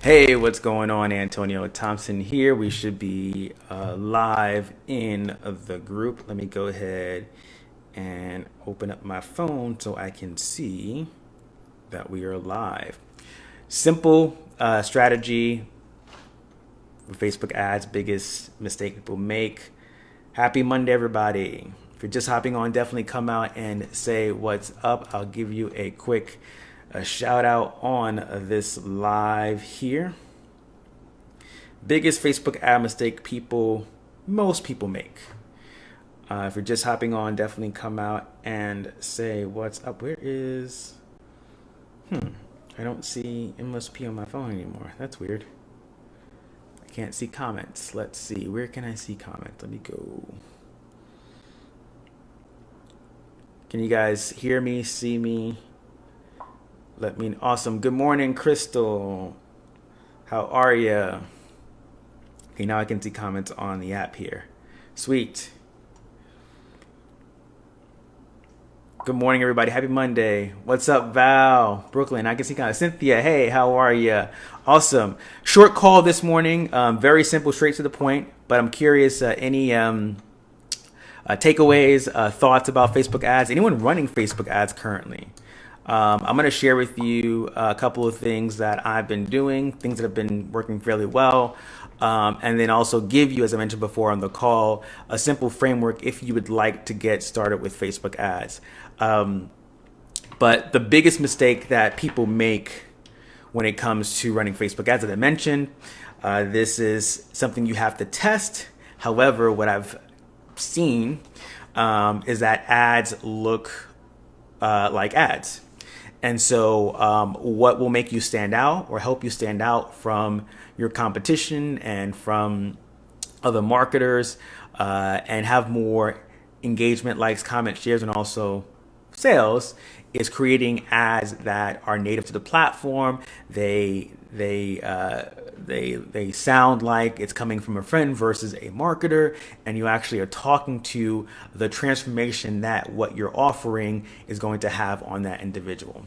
Hey, what's going on? Antonio Thompson here. We should be live in the group. Let me go ahead and open up my phone so I can see that we are live. Simple strategy for Facebook ads, biggest mistake people make. Happy Monday, everybody. If you're just hopping on, definitely come out and say what's up. I'll give you a quick shout out on this live here. Biggest Facebook ad mistake most people make. If you're just hopping on, definitely come out and say what's up. Where is... I don't see MSP on my phone anymore. That's weird. I can't see comments. Let's see. Where can I see comments? Let me go. Can you guys hear me, see me? Let me... Awesome. Good morning, Crystal. How are ya? Okay, now I can see comments on the app here. Sweet. Good morning, everybody. Happy Monday. What's up, Val? Brooklyn, I can see comments. Cynthia, hey, how are ya? Awesome. Short call this morning. Very simple, straight to the point. But I'm curious, any takeaways, thoughts about Facebook ads? Anyone running Facebook ads currently? I'm going to share with you a couple of things that I've been doing, things that have been working fairly well, and then also give you, as I mentioned before on the call, a simple framework if you would like to get started with Facebook ads. But the biggest mistake that people make when it comes to running Facebook ads, as I mentioned, this is something you have to test. However, what I've seen is that ads look like ads. And so what will make you stand out or help you stand out from your competition and from other marketers and have more engagement, likes, comments, shares, and also sales is creating ads that are native to the platform. They sound like it's coming from a friend versus a marketer, and you actually are talking to the transformation that what you're offering is going to have on that individual.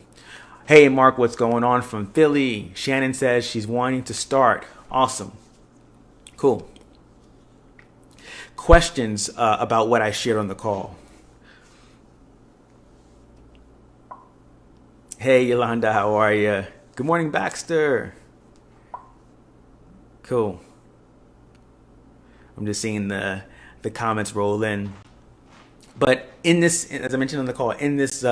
Hey, Mark, what's going on from Philly? Shannon says she's wanting to start. Awesome. Cool. Questions about what I shared on the call? Hey, Yolanda, how are you? Good morning, Baxter. Cool. I'm just seeing the comments roll in. But in this, as I mentioned on the call, in this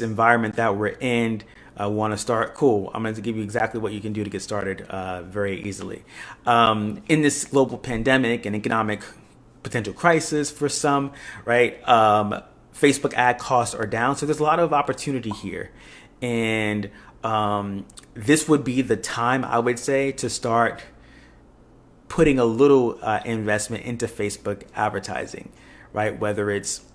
environment that we're in, I want to start. Cool. I'm going to give you exactly what you can do to get started very easily. In this global pandemic and economic potential crisis for some, right? Facebook ad costs are down. So there's a lot of opportunity here. And this would be the time, I would say, to start putting a little investment into Facebook advertising, right? Whether it's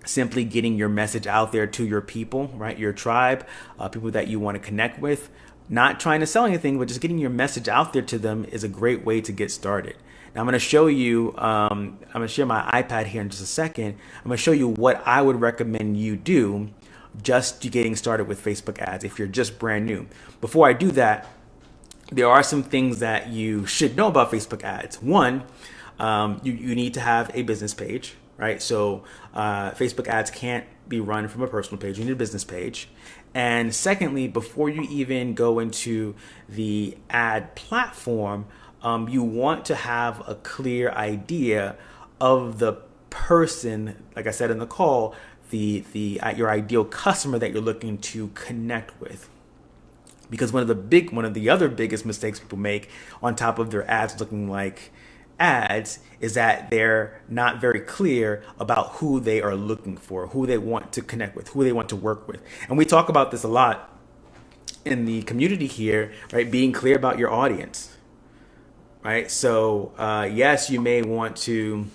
simply getting your message out there to your people, right? Your tribe, people that you want to connect with, not trying to sell anything, but just getting your message out there to them is a great way to get started. Now I'm going to show you, I'm going to share my iPad here in just a second. I'm going to show you what I would recommend you do just getting started with Facebook ads if you're just brand new. Before I do that, there are some things that you should know about Facebook ads. One, you need to have a business page, right? So Facebook ads can't be run from a personal page. You need a business page. And secondly, before you even go into the ad platform, you want to have a clear idea of the person, like I said in the call, your ideal customer that you're looking to connect with. Because one of the other biggest mistakes people make on top of their ads looking like ads is that they're not very clear about who they are looking for, who they want to connect with, who they want to work with. And we talk about this a lot in the community here, right? Being clear about your audience, right? So yes, you may want to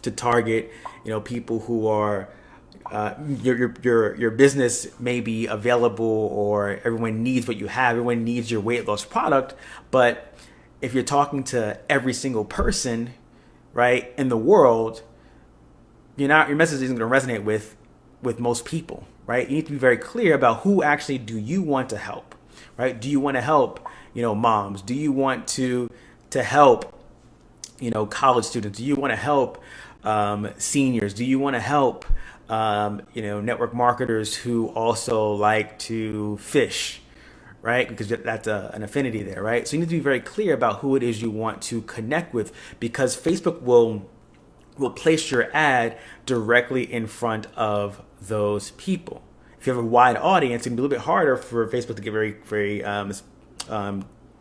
target, people who are your business may be available, or everyone needs what you have. Everyone needs your weight loss product, but if you're talking to every single person, right, in the world, your message isn't going to resonate with most people, right? You need to be very clear about who actually do you want to help, right? Do you want to help, moms? Do you want to help, college students? Do you want to help seniors? Do you want to help, network marketers who also like to fish, right? Because that's an affinity there, right? So you need to be very clear about who it is you want to connect with, because Facebook will place your ad directly in front of those people. If you have a wide audience, it can be a little bit harder for Facebook to get very, very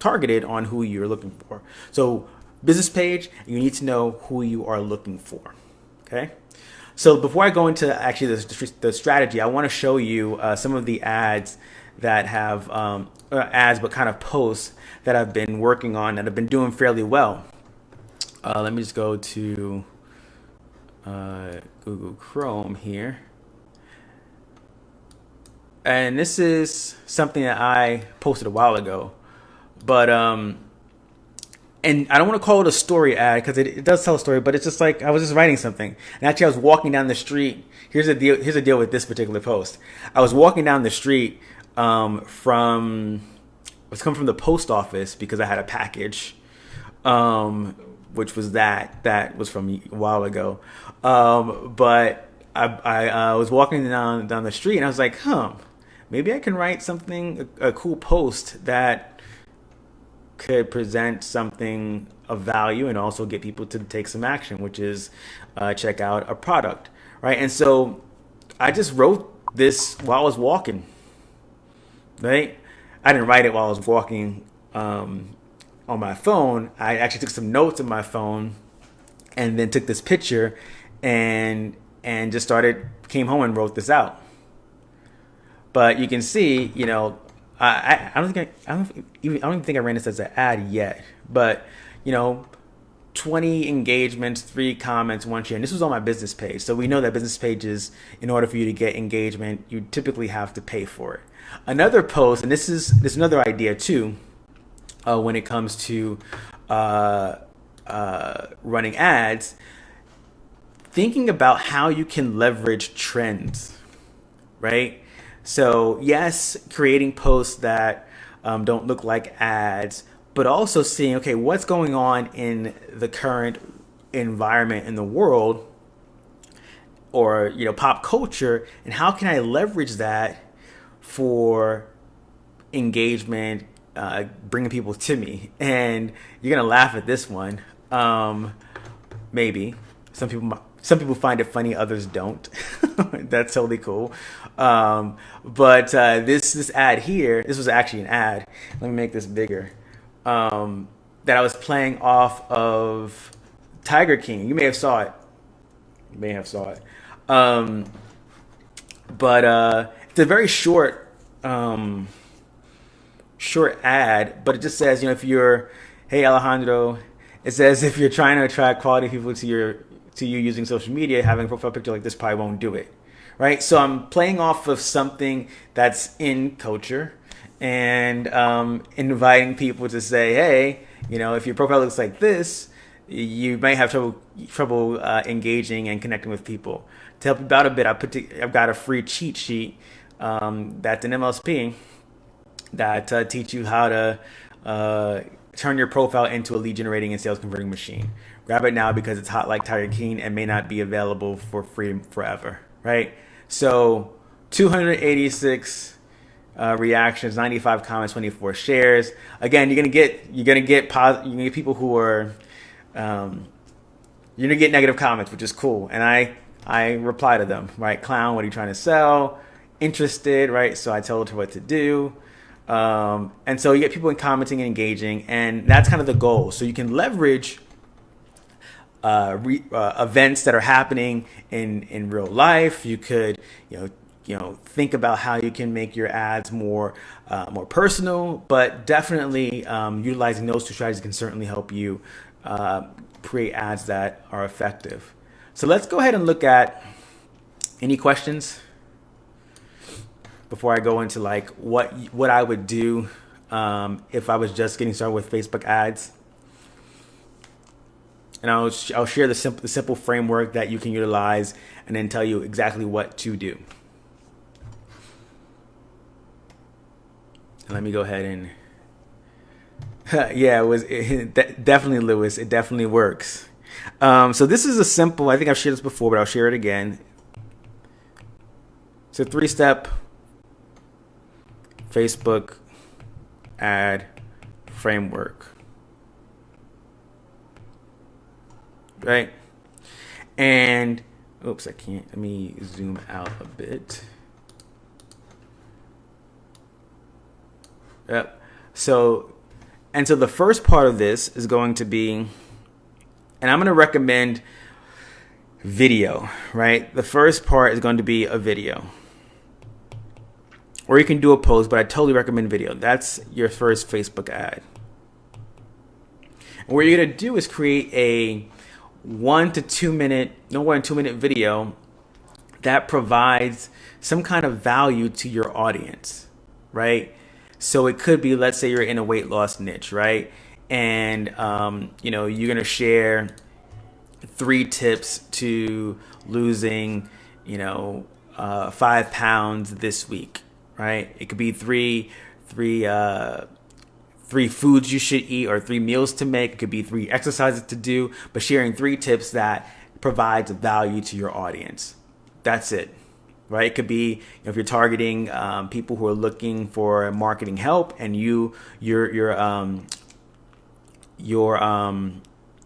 targeted on who you're looking for. So business page, you need to know who you are looking for. Okay. So before I go into actually the strategy, I want to show you some of the ads that have ads, but kind of posts that I've been working on that have been doing fairly well. Let me just go to Google Chrome here. And this is something that I posted a while ago, but and I don't want to call it a story ad because it does tell a story, but it's just like I was just writing something. And actually, I was walking down the street. Here's the deal. Here's the deal with this particular post. I was walking down the street I was coming from the post office because I had a package, which was that was from a while ago. But I was walking down the street and I was like, maybe I can write something, a cool post that could present something of value and also get people to take some action, which is check out a product, right? And so I just wrote this while I was walking, right? I didn't write it while I was walking on my phone. I actually took some notes on my phone and then took this picture and just came home and wrote this out. But you can see, I don't even think I ran this as an ad yet, but 20 engagements, 3 comments, 1 share. And this was on my business page. So we know that business pages, in order for you to get engagement, you typically have to pay for it. Another post, and this is another idea too, when it comes to running ads, thinking about how you can leverage trends, right? So yes, creating posts that don't look like ads, but also seeing, okay, what's going on in the current environment in the world, or pop culture, and how can I leverage that for engagement, bringing people to me. And you're gonna laugh at this one. Maybe some people find it funny, others don't. That's totally cool. But this ad here, this was actually an ad. Let me make this bigger. That I was playing off of Tiger King. You may have saw it. But it's a very short ad, but it just says, hey Alejandro, it says if you're trying to attract quality people to you using social media, having a profile picture like this probably won't do it, right? So I'm playing off of something that's in culture and inviting people to say, hey, if your profile looks like this, you may have trouble engaging and connecting with people. To help you out a bit, I've got a free cheat sheet that's an MLSP that teach you how to turn your profile into a lead generating and sales converting machine. Grab it now because it's hot like Tiger King and may not be available for free forever, right? So 286 reactions, 95 comments, 24 shares. Again, you're gonna get people who are you're gonna get negative comments, which is cool, and I reply to them, right? Clown, what are you trying to sell? Interested, right? So I told her what to do. And so you get people commenting and engaging, and that's kind of the goal. So you can leverage events that are happening in real life. You could, think about how you can make your ads more personal, but definitely utilizing those 2 strategies can certainly help you create ads that are effective. So let's go ahead and look at any questions before I go into like what I would do if I was just getting started with Facebook ads. And I'll share the simple framework that you can utilize and then tell you exactly what to do. Let me go ahead and yeah, definitely, Lewis. It definitely works. So this is a simple. I think I've shared this before, but I'll share it again. It's a 3-step Facebook ad framework, right? And oops, I can't. Let me zoom out a bit. Yep. So the first part of this is going to be, and I'm going to recommend video, right? The first part is going to be a video. Or you can do a post, but I totally recommend video. That's your first Facebook ad. And what you're going to do is create a 1 to 2 minute, no more than 2 minute video that provides some kind of value to your audience, right? So it could be, let's say you're in a weight loss niche, right? And, you're going to share 3 tips to losing, 5 pounds this week, right? It could be three foods you should eat or 3 meals to make. It could be 3 exercises to do, but sharing 3 tips that provides value to your audience. That's it, right? It could be, if you're targeting people who are looking for marketing help, and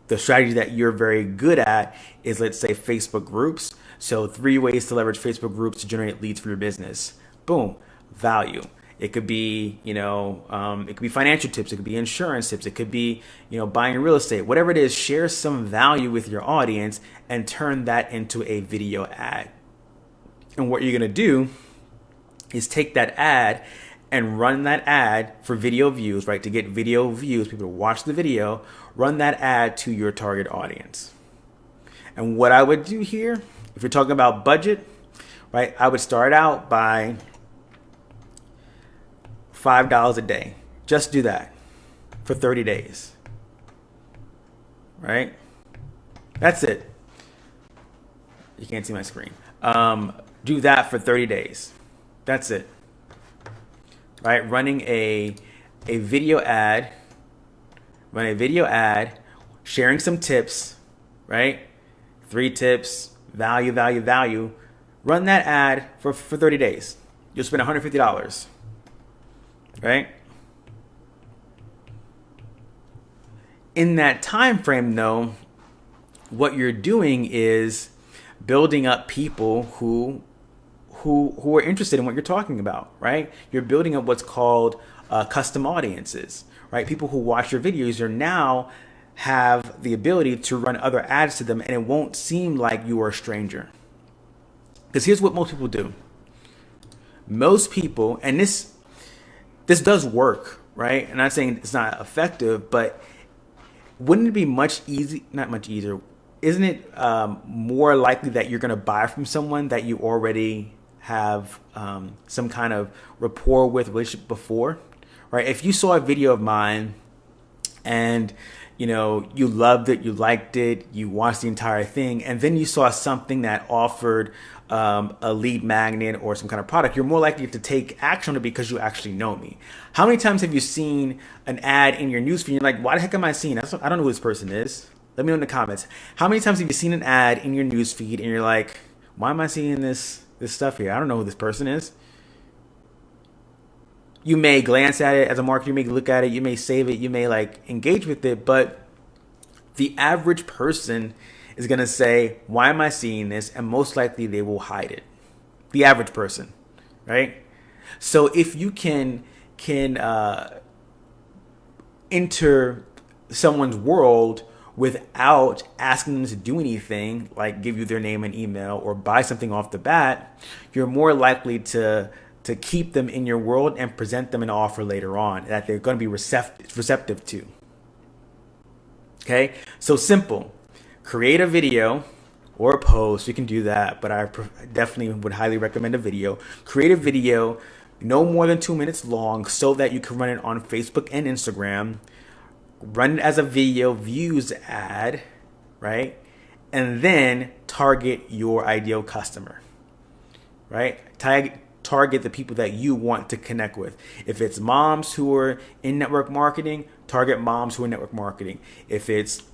the strategy that you're very good at is, let's say, Facebook groups. So 3 ways to leverage Facebook groups to generate leads for your business. Boom, value. It could be, it could be financial tips. It could be insurance tips. It could be, buying real estate. Whatever it is, share some value with your audience and turn that into a video ad. And what you're going to do is take that ad and run that ad for video views, right? To get video views, people to watch the video, run that ad to your target audience. And what I would do here, if you're talking about budget, right, I would start out by $5 a day. Just do that for 30 days, right? That's it. You can't see my screen. Do that for 30 days. That's it. Right? Running a video ad. Run a video ad, sharing some tips, right? 3 tips, value. Run that ad for 30 days. You'll spend $150, right? In that time frame, though, what you're doing is building up people who are interested in what you're talking about, right? You're building up what's called custom audiences, right? People who watch your videos are now have the ability to run other ads to them, and it won't seem like you are a stranger. Because here's what most people do. Most people, and this does work, right? I'm not saying it's not effective, but wouldn't it be not much easier? Isn't it more likely that you're going to buy from someone that you already have some kind of rapport with, relationship before, right? If you saw a video of mine and you loved it, you liked it, you watched the entire thing, and then you saw something that offered a lead magnet or some kind of product, you're more likely to take action on it because you actually know me. How many times have you seen an ad in your newsfeed and you're like, why the heck am I seeing that? I don't know who this person is. Let me know in the comments. How many times have you seen an ad in your newsfeed and you're like, why am I seeing this stuff here? I don't know who this person is. You may glance at it as a marketer, you may look at it, you may save it, you may engage with it, but the average person is going to say, why am I seeing this? And most likely they will hide it. The average person, right? So if you can enter someone's world without asking them to do anything, like give you their name and email or buy something off the bat, you're more likely to keep them in your world and present them an offer later on that they're going to be receptive to. Okay, so simple. Create a video or a post. You can do that, but I definitely would highly recommend a video. Create a video no more than 2 minutes long so that you can run it on Facebook and Instagram. Run it as a video views ad, right? And then target your ideal customer, right? target the people that you want to connect with. If it's moms who are in network marketing, target moms who are in network marketing. If it's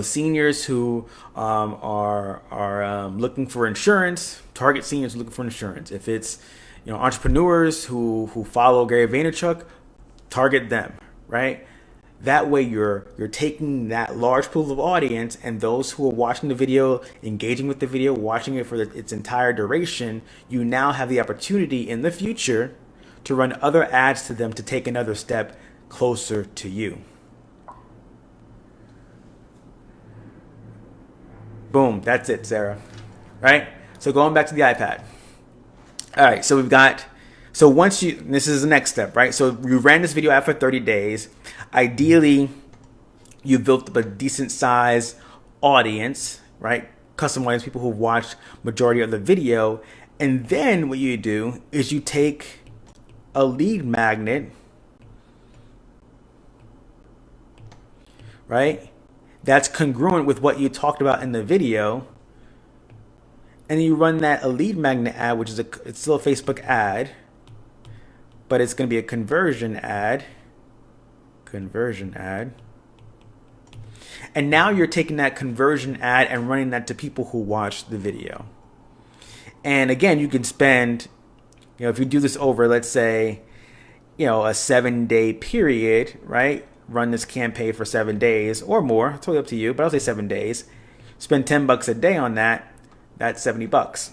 seniors who are looking for insurance, target seniors looking for insurance. If it's entrepreneurs who follow Gary Vaynerchuk, target them, right? That way you're taking that large pool of audience, and those who are watching the video, engaging with the video, watching it for its entire duration, you now have the opportunity in the future to run other ads to them to take another step closer to you. Boom, that's it, Sarah. Right? So going back to the iPad. All right, so this is the next step, right? So you ran this video ad for 30 days. Ideally, you built up a decent size audience, right? Custom audience, people who watched majority of the video. And then what you do is you take a lead magnet, right? That's congruent with what you talked about in the video. And you run a lead magnet ad, which is it's still a Facebook ad, but it's going to be a conversion ad. And now you're taking that conversion ad and running that to people who watch the video. And again, you can spend, if you do this over, let's say, a 7-day period, right? Run this campaign for 7 days or more. It's totally up to you, but I'll say 7 days. Spend $10 a day on that. That's $70.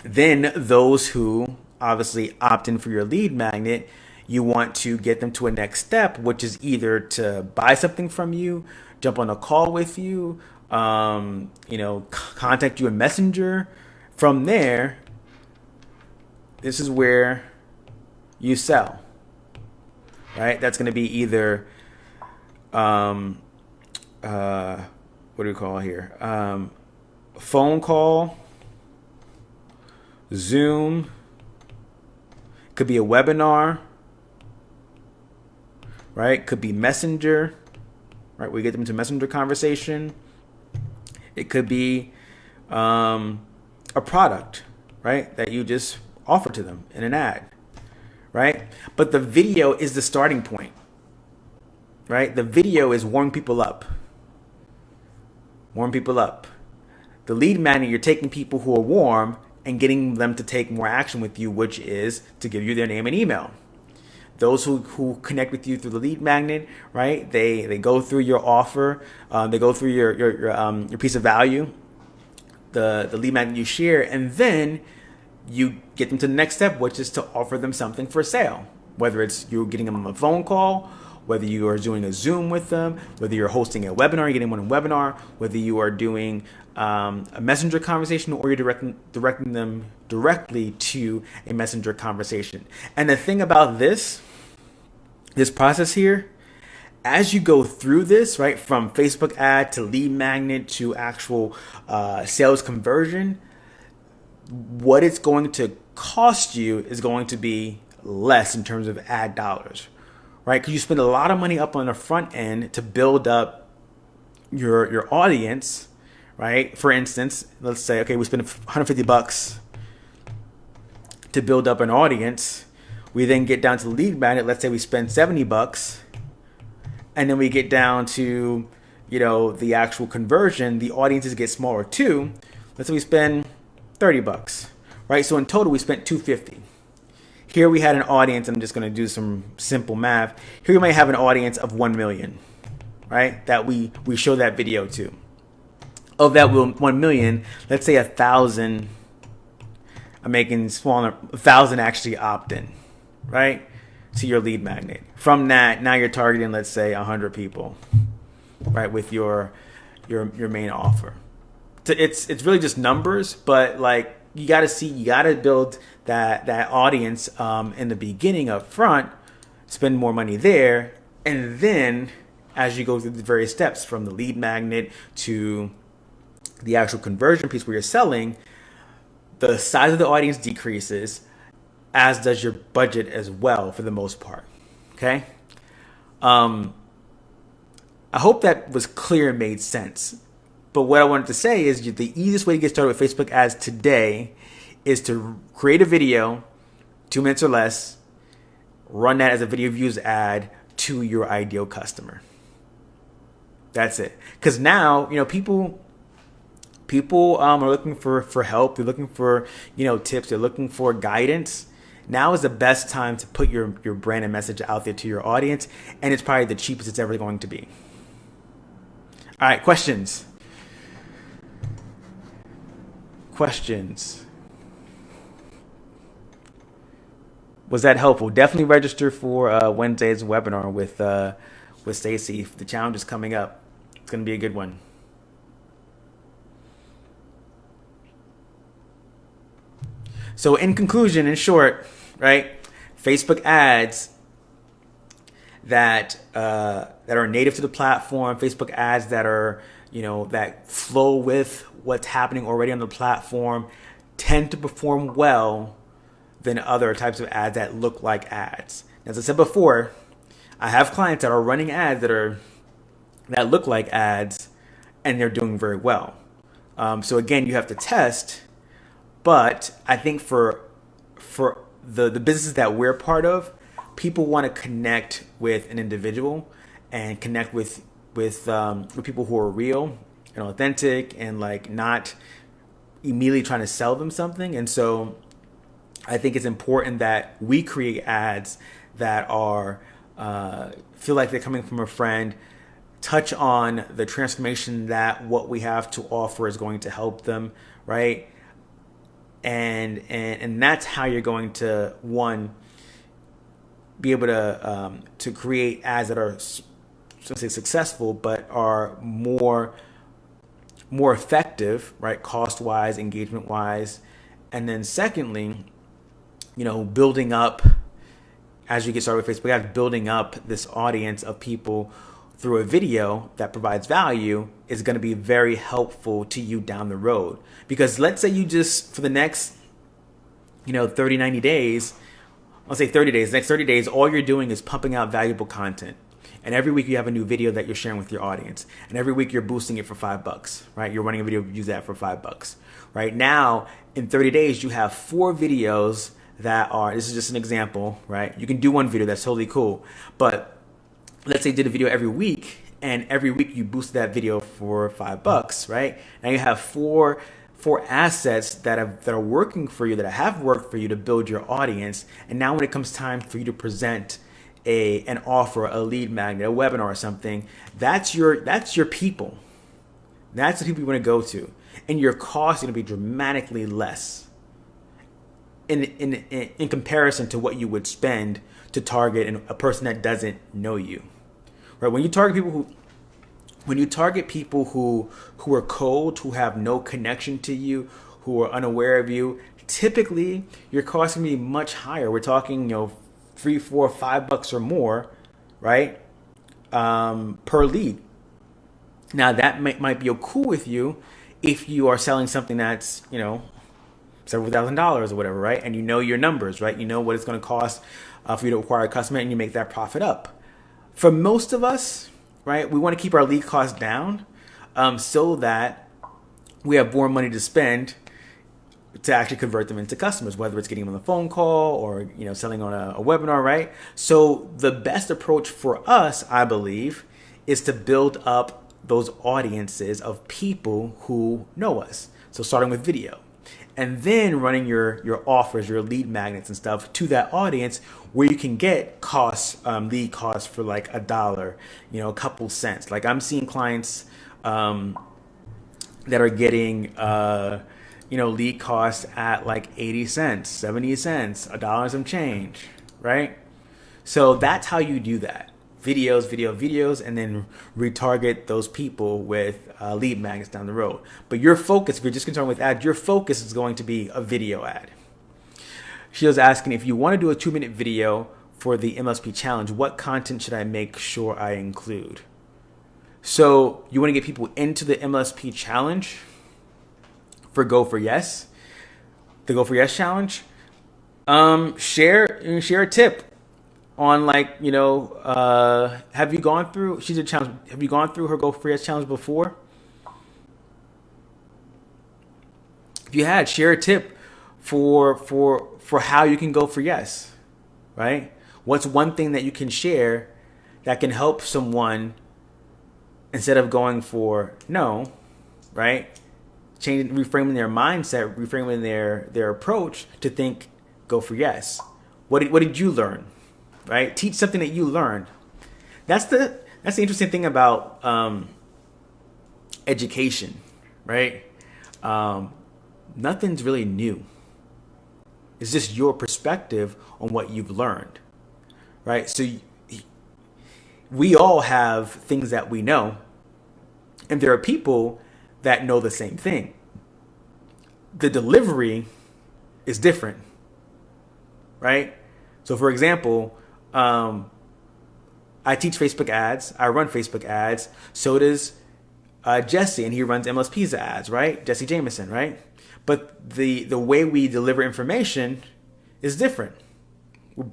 Then those who obviously opt in for your lead magnet, you want to get them to a next step, which is either to buy something from you, jump on a call with you, contact you in Messenger. From there, this is where you sell, right? That's going to be either, what do we call here? Phone call, Zoom, could be a webinar, right? Could be Messenger, right? We get them into Messenger conversation. It could be a product, right? That you just offer to them in an ad, right? But the video is the starting point, right? The video is warming people up. The lead magnet, you're taking people who are warm and getting them to take more action with you, which is to give you their name and email. Those who connect with you through the lead magnet, right? They go through your offer, they go through your piece of value, the lead magnet you share, and then you get them to the next step, which is to offer them something for sale. Whether it's you're getting them on a phone call, whether you are doing a Zoom with them, whether you're hosting a webinar, you're getting one in a webinar, whether you are doing a Messenger conversation, or you're directing them directly to a Messenger conversation. And the thing about this process here, as you go through this, right, from Facebook ad to lead magnet to actual sales conversion, what it's going to cost you is going to be less in terms of ad dollars, right? Because you spend a lot of money up on the front end to build up your audience, right? For instance, let's say, okay, we spend $150 to build up an audience. We then get down to the lead magnet. Let's say we spend $70, and then we get down to, the actual conversion. The audiences get smaller too. Let's say we spend $30, right? So in total, we spent $250. Here we had an audience. I'm just going to do some simple math. Here we might have an audience of 1 million, right? That we show that video to. Of that 1 million, let's say 1,000. I'm making smaller. 1,000 actually opt in, right, to your lead magnet. From that, now you're targeting, let's say, 100 people, right, with your main offer. So it's really just numbers, but like you got to build that audience in the beginning up front, spend more money there, and then as you go through the various steps from the lead magnet to the actual conversion piece where you're selling, the size of the audience decreases, as does your budget as well for the most part. Okay? I hope that was clear and made sense. But what I wanted to say is the easiest way to get started with Facebook ads today is to create a video, 2 minutes or less, run that as a video views ad to your ideal customer. That's it. Because now, people are looking for help. They're looking for, tips. They're looking for guidance. Now is the best time to put your brand and message out there to your audience, and it's probably the cheapest it's ever going to be. All right, questions. Was that helpful? Definitely register for Wednesday's webinar with Stacy. The challenge is coming up. It's going to be a good one. So in conclusion, in short, right, Facebook ads that are native to the platform, Facebook ads that are, that flow with what's happening already on the platform, tend to perform well than other types of ads that look like ads. As I said before, I have clients that are running ads that look like ads, and they're doing very well. So again, you have to test. But I think for the businesses that we're part of, people want to connect with an individual and connect with people who are real and authentic and like not immediately trying to sell them something. And so I think it's important that we create ads that are feel like they're coming from a friend, touch on the transformation that what we have to offer is going to help them, right? And that's how you're going to, one, be able to create ads that are, say, successful, but are more effective, right, cost-wise, engagement-wise. And then secondly, building up, as you get started with Facebook ads, building up this audience of people through a video that provides value is going to be very helpful to you down the road. Because let's say you just, for the next, 30, 90 days, I'll say 30 days, next 30 days, all you're doing is pumping out valuable content. And every week you have a new video that you're sharing with your audience. And every week you're boosting it for $5, right? You're running a video, use that for $5, right? Now, in 30 days, you have 4 videos that are, this is just an example, right? You can do one video, that's totally cool. But let's say you did a video every week, and every week you boost that video for $5, right? Now you have four assets that are working for you, that have worked for you to build your audience. And now when it comes time for you to present an offer, a lead magnet, a webinar or something, that's your people. That's the people you want to go to. And your cost is going to be dramatically less in comparison to what you would spend to target a person that doesn't know you. Right? When you target people who are cold, who have no connection to you, who are unaware of you, typically your cost can be much higher. We're talking, $3, $4, $5 or more, right? Per lead. Now that might be cool with you if you are selling something that's, several $1,000s or whatever, right? And you know your numbers, right? You know what it's going to cost for you to acquire a customer, and you make that profit up. For most of us, right, we want to keep our lead costs down so that we have more money to spend to actually convert them into customers, whether it's getting them on the phone call or selling on a webinar, right? So the best approach for us, I believe, is to build up those audiences of people who know us. So starting with video. And then running your offers, your lead magnets and stuff to that audience where you can get lead costs for like $1, a couple cents. Like I'm seeing clients that are getting, lead costs at like 80 cents, 70 cents, $1 and some change, right? So that's how you do that. Videos, and then retarget those people with lead magnets down the road. But your focus, if you're just concerned with ads, your focus is going to be a video ad. She was asking, if you want to do a 2-minute video for the MLSP challenge, what content should I make sure I include? So you want to get people into the MLSP challenge for Go For Yes, the Go For Yes challenge. Share a tip on have you gone through, she's a challenge, have you gone through her Go For Yes challenge before? If you had, share a tip for how you can go for yes, right? What's one thing that you can share that can help someone instead of going for no, right? Changing, reframing their mindset, reframing their approach to think, go for yes. What did you learn, right? Teach something that you learned. That's the interesting thing about education, right? Nothing's really new. It's just your perspective on what you've learned, right? So we all have things that we know, and there are people that know the same thing. The delivery is different, right? So, for example, I teach Facebook ads. I run Facebook ads. So does Jesse, and he runs MLSP's ads, right? Jesse Jameson, right? But the way we deliver information is different.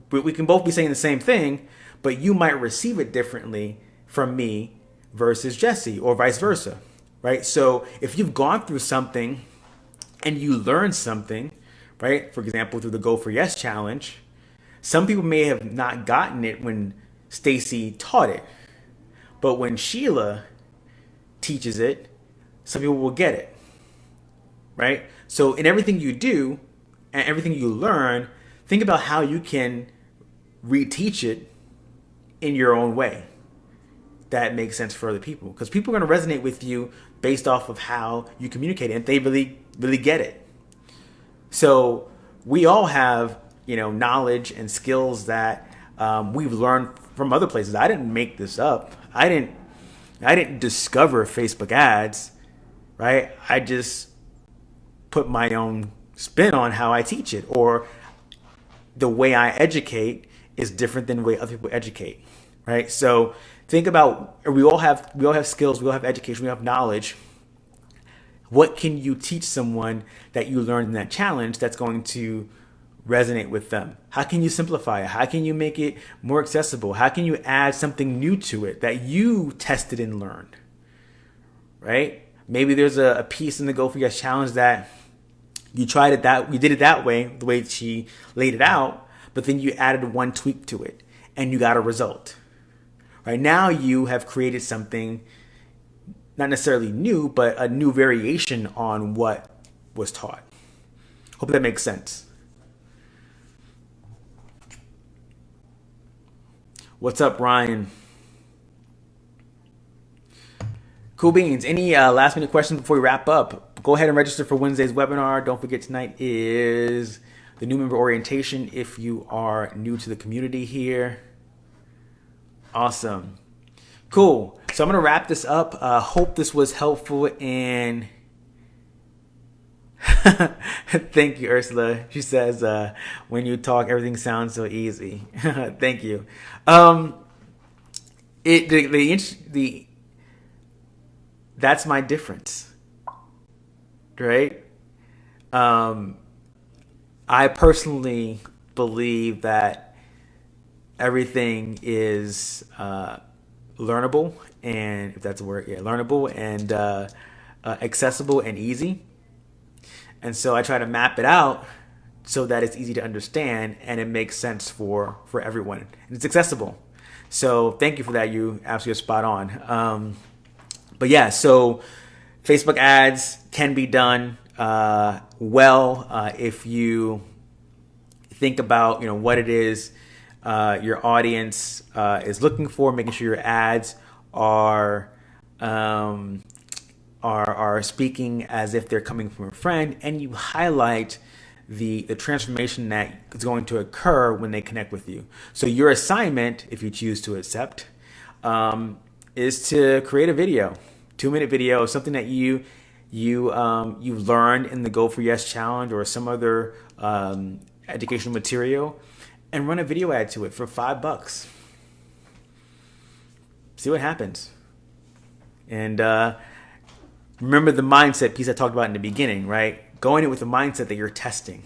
We can both be saying the same thing, but you might receive it differently from me versus Jesse, or vice versa, right? So if you've gone through something and you learn something, right? For example, through the Go for Yes challenge, some people may have not gotten it when Stacy taught it, but when Sheila teaches it, some people will get it, right? So in everything you do and everything you learn, think about how you can reteach it in your own way that makes sense for other people, because people are going to resonate with you based off of how you communicate it, and they really get it. So we all have, knowledge and skills that we've learned from other places. I didn't make this up. I didn't discover Facebook ads, right? I just put my own spin on how I teach it, or the way I educate is different than the way other people educate, right? So think about, we all have skills, we all have education, we have knowledge. What can you teach someone that you learned in that challenge that's going to resonate with them? How can you simplify it? How can you make it more accessible? How can you add something new to it that you tested and learned, right? Maybe there's a piece in the Go for Yes challenge that you did it that way, the way she laid it out, but then you added one tweak to it and you got a result. Right now you have created something not necessarily new, but a new variation on what was taught. Hope that makes sense. What's up, Ryan? Cool beans. Any last minute questions before we wrap up? Go ahead and register for Wednesday's webinar. Don't forget, tonight is the new member orientation if you are new to the community here. Awesome. Cool. So I'm going to wrap this up. Hope this was helpful. And thank you, Ursula. She says, when you talk, everything sounds so easy. Thank you. That's my difference, right? I personally believe that everything is learnable, and if that's a word, learnable and accessible and easy. And so I try to map it out so that it's easy to understand and it makes sense for everyone. And it's accessible. So thank you for that. You absolutely spot on. But yeah, so Facebook ads can be done well if you think about what it is your audience is looking for, making sure your ads are speaking as if they're coming from a friend, and you highlight the transformation that is going to occur when they connect with you. So your assignment, if you choose to accept, is to create a video, 2-minute video of something that you've learned in the Go for Yes challenge or some other educational material, and run a video ad to it for $5. See what happens. And remember the mindset piece I talked about in the beginning, right? Go in it with the mindset that you're testing,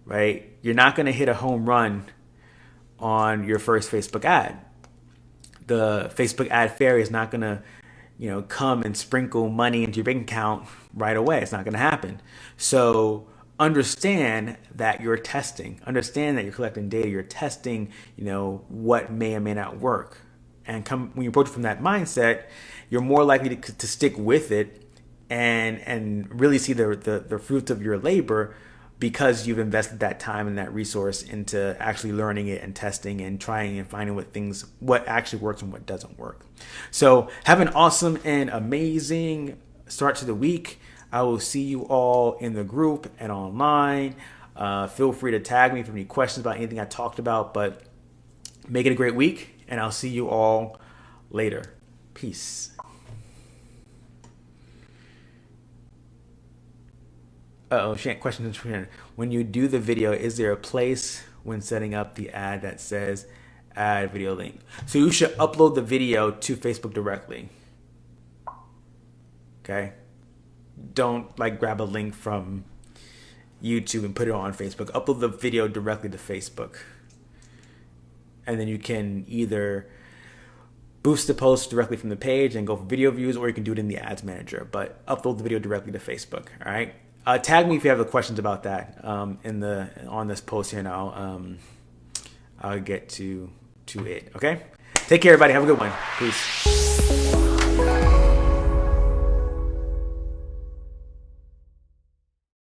right? You're not going to hit a home run on your first Facebook ad. The Facebook ad fairy is not going to, come and sprinkle money into your bank account right away. It's not going to happen. So understand that you're testing, understand that you're collecting data, you're testing, what may or may not work. And when you approach it from that mindset, you're more likely to stick with it and really see the fruits of your labor, because you've invested that time and that resource into actually learning it and testing and trying and finding what actually works and what doesn't work. So have an awesome and amazing start to the week. I will see you all in the group and online. Feel free to tag me if you have any questions about anything I talked about, but make it a great week, and I'll see you all later. Peace. Question. When you do the video, is there a place when setting up the ad that says add video link? So you should upload the video to Facebook directly. Okay? Don't grab a link from YouTube and put it on Facebook. Upload the video directly to Facebook. And then you can either boost the post directly from the page and go for video views, or you can do it in the ads manager, but upload the video directly to Facebook. All right. Tag me if you have questions about that on this post here, and I'll get to it. Okay. Take care, everybody. Have a good one. Peace.